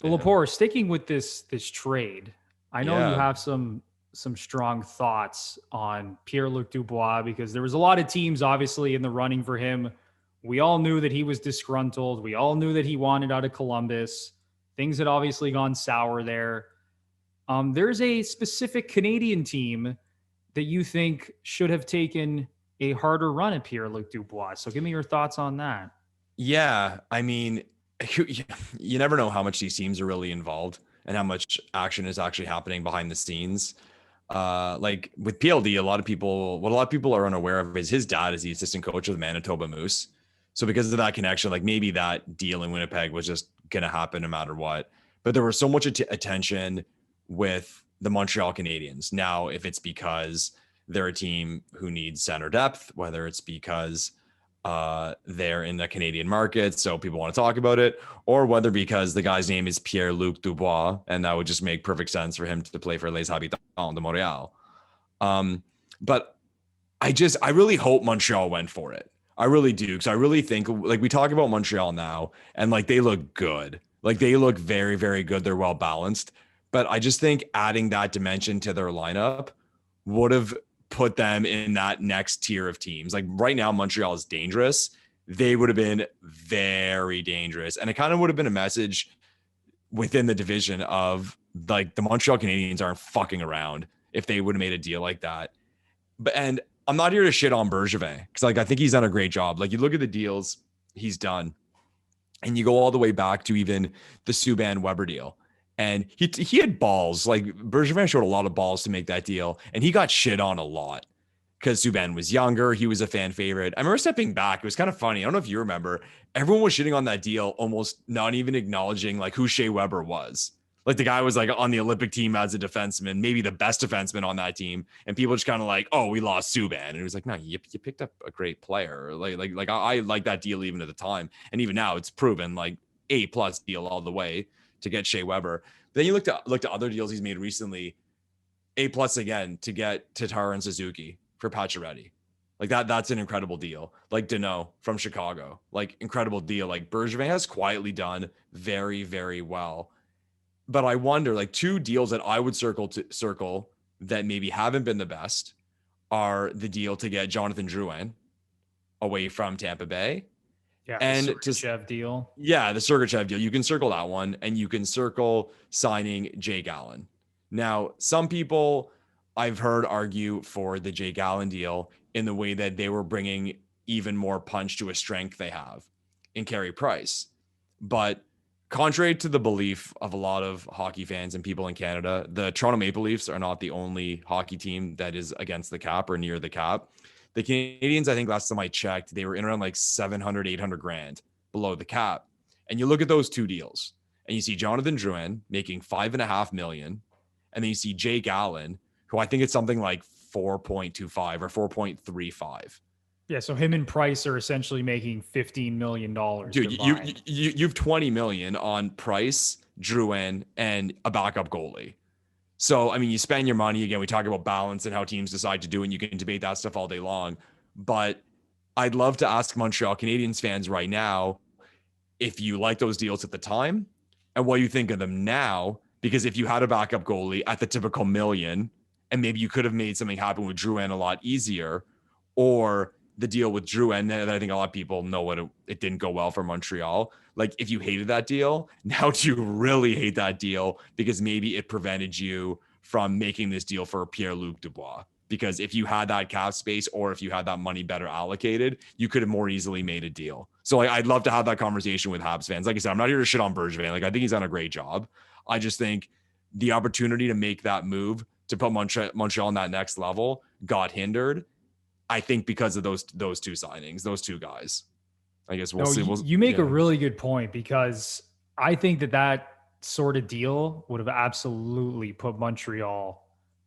But Lepore, sticking with this trade, I know you Yeah. have some strong thoughts on Pierre-Luc Dubois because there was a lot of teams obviously in the running for him. We all knew that he was disgruntled. We all knew that he wanted out of Columbus. Things had obviously gone sour there. There's a specific Canadian team that you think should have taken a harder run at Pierre-Luc Dubois. So give me your thoughts on that. Yeah. I mean, you never know how much these teams are really involved and how much action is actually happening behind the scenes. Like with PLD, what a lot of people are unaware of is his dad is the assistant coach of the Manitoba Moose. So because of that connection, like maybe that deal in Winnipeg was just going to happen no matter what. But there was so much attention with the Montreal Canadiens. Now, if it's because they're a team who needs center depth, whether it's because they're in the Canadian market, so people want to talk about it, or whether because the guy's name is Pierre-Luc Dubois, and that would just make perfect sense for him to play for Les Habitants de Montréal. But I really hope Montreal went for it. I really do, because I really think, like, we talk about Montreal now, and like they look good. Like they look very, very good. They're well balanced. But I just think adding that dimension to their lineup would have put them in that next tier of teams. Like right now, Montreal is dangerous. They would have been very dangerous. And it kind of would have been a message within the division of like the Montreal Canadiens aren't fucking around if they would have made a deal like that. And I'm not here to shit on Bergevin because like I think he's done a great job. Like you look at the deals he's done and you go all the way back to even the Subban Weber deal. And he had balls. Like Bergevin showed a lot of balls to make that deal, and he got shit on a lot because Subban was younger. He was a fan favorite. I remember stepping back. It was kind of funny. I don't know if you remember. Everyone was shitting on that deal, almost not even acknowledging like who Shea Weber was. Like the guy was like on the Olympic team as a defenseman, maybe the best defenseman on that team, and people just kind of like, oh, we lost Subban, and it was like, no, you picked up a great player. Like I like that deal even at the time, and even now it's proven like A+ deal all the way to get Shea Weber. But then you look at other deals he's made recently, A+ again to get Tatar and Suzuki for Pacioretty. Like that's an incredible deal. Like Danault from Chicago, like incredible deal. Like Bergevin has quietly done very, very well. But I wonder, like two deals that I would circle that maybe haven't been the best are the deal to get Jonathan Drouin away from Tampa Bay. Yeah, And the Sergachev deal. Yeah, the Sergachev deal. You can circle that one, and you can circle signing Jake Allen. Now, some people I've heard argue for the Jake Allen deal in the way that they were bringing even more punch to a strength they have in Carey Price. But contrary to the belief of a lot of hockey fans and people in Canada, the Toronto Maple Leafs are not the only hockey team that is against the cap or near the cap. The Canadiens, I think last time I checked, they were in around like 700, 800 grand below the cap. And you look at those two deals and you see Jonathan Drouin making $5.5 million. And then you see Jake Allen, who I think it's something like 4.25 or 4.35. Yeah, so him and Price are essentially making $15 million. Dude, you've 20 million on Price, Drouin, and a backup goalie. So, I mean, you spend your money. Again, we talk about balance and how teams decide to do it, and you can debate that stuff all day long. But I'd love to ask Montreal Canadiens fans right now if you like those deals at the time and what you think of them now. Because if you had a backup goalie at the typical million, and maybe you could have made something happen with Drouin a lot easier, or the deal with Drouin that I think a lot of people know what it didn't go well for Montreal. Like if you hated that deal, now do you really hate that deal because maybe it prevented you from making this deal for Pierre-Luc Dubois? Because if you had that cap space or if you had that money better allocated, you could have more easily made a deal. So I'd love to have that conversation with Habs fans. Like I said, I'm not here to shit on Bergevin. Like I think he's done a great job. I just think the opportunity to make that move to put Montreal on that next level got hindered. I think because of those two signings, those two guys. I guess we'll see. You make a really good point because I think that sort of deal would have absolutely put Montreal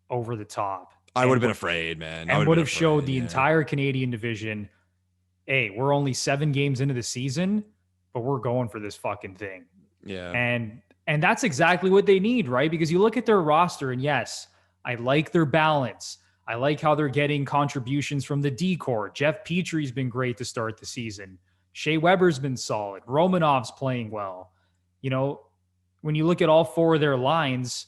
over the top. I would have been afraid, man. And would have showed the entire Canadian division, hey, we're only 7 games into the season, but we're going for this fucking thing. Yeah. And that's exactly what they need, right? Because you look at their roster, and yes, I like their balance. I like how they're getting contributions from the D-Corps. Jeff Petry's been great to start the season. Shea Weber's been solid. Romanov's playing well. You know, when you look at all four of their lines,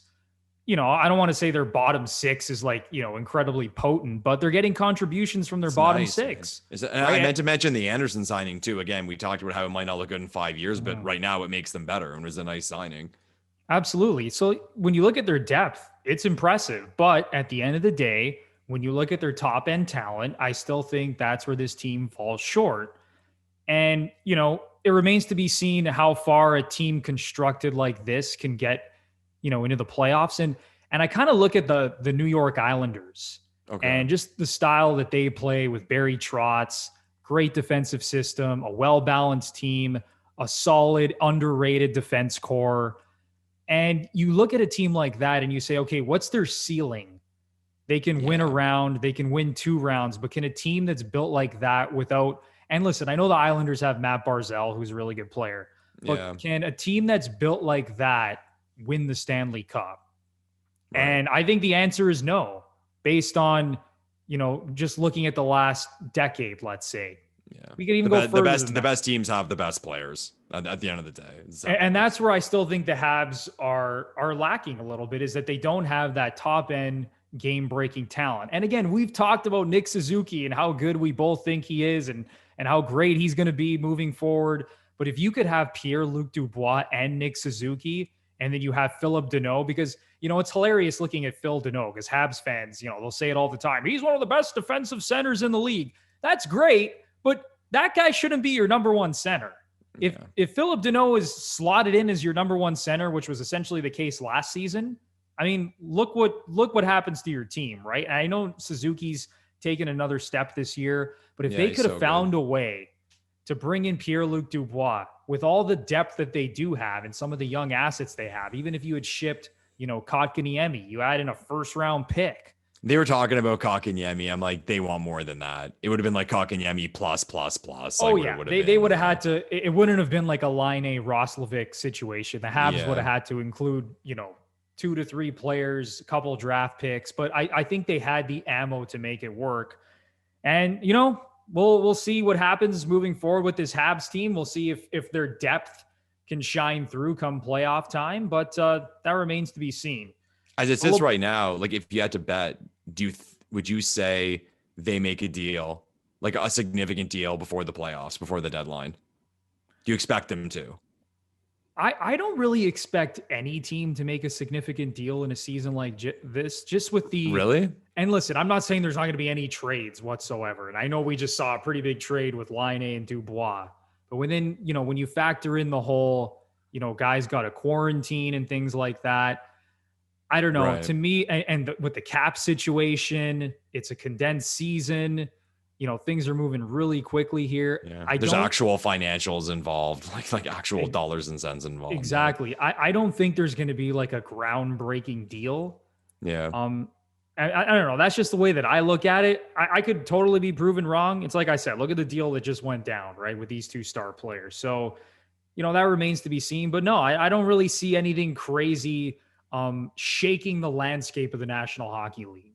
I don't want to say their bottom six is like, incredibly potent, but they're getting contributions from their bottom six. Right? I meant to mention the Anderson signing too. Again, we talked about how it might not look good in 5 years, but right now it makes them better and was a nice signing. Absolutely. So when you look at their depth, it's impressive. But at the end of the day, when you look at their top end talent, I still think that's where this team falls short. And, it remains to be seen how far a team constructed like this can get, into the playoffs. And I kind of look at the New York Islanders and just the style that they play with Barry Trotz, great defensive system, a well-balanced team, a solid, underrated defense core. And you look at a team like that and you say, okay, what's their ceiling? They can win a round, they can win 2 rounds, but can a team that's built like that without, and listen, I know the Islanders have Matt Barzal, who's a really good player, but can a team that's built like that win the Stanley Cup? Right. And I think the answer is no, based on, just looking at the last decade, let's say. Yeah. We could even go further. The best teams have the best players at the end of the day. And that's where I still think the Habs are lacking a little bit, is that they don't have that top end game-breaking talent. And again, we've talked about Nick Suzuki and how good we both think he is and how great he's going to be moving forward. But if you could have Pierre-Luc Dubois and Nick Suzuki, and then you have Philip Deneau, because, it's hilarious looking at Phil Deneau, because Habs fans, they'll say it all the time. He's one of the best defensive centers in the league. That's great, but that guy shouldn't be your number one center. If Philip Deneau is slotted in as your number one center, which was essentially the case last season, I mean, look what happens to your team, right? And I know Suzuki's taken another step this year, but if they could have found a way to bring in Pierre-Luc Dubois with all the depth that they do have and some of the young assets they have, even if you had shipped, Kotkaniemi, you add in a first-round pick. They were talking about Kotkaniemi. I'm like, they want more than that. It would have been like Kotkaniemi plus. They would have had to. It wouldn't have been like a Line A Roslovic situation. The Habs would have had to include, 2 to 3 players, a couple draft picks. But I think they had the ammo to make it work. And we'll see what happens moving forward with this Habs team. We'll see if their depth can shine through come playoff time. But that remains to be seen. As it sits right now, like if you had to bet, would you say they make a deal, like a significant deal before the playoffs, before the deadline? Do you expect them to? I don't really expect any team to make a significant deal in a season like this, just with the... Really? And listen, I'm not saying there's not going to be any trades whatsoever. And I know we just saw a pretty big trade with Line A and Dubois. But when you factor in the whole, guys got a quarantine and things like that, I don't know. Right. To me, and with the cap situation, it's a condensed season. Things are moving really quickly here. Yeah. There's actual financials involved, like actual dollars and cents involved. Exactly. I don't think there's going to be like a groundbreaking deal. Yeah. I don't know. That's just the way that I look at it. I could totally be proven wrong. It's like I said, look at the deal that just went down, right, with these 2 star players. So, that remains to be seen. But no, I don't really see anything crazy shaking the landscape of the National Hockey League.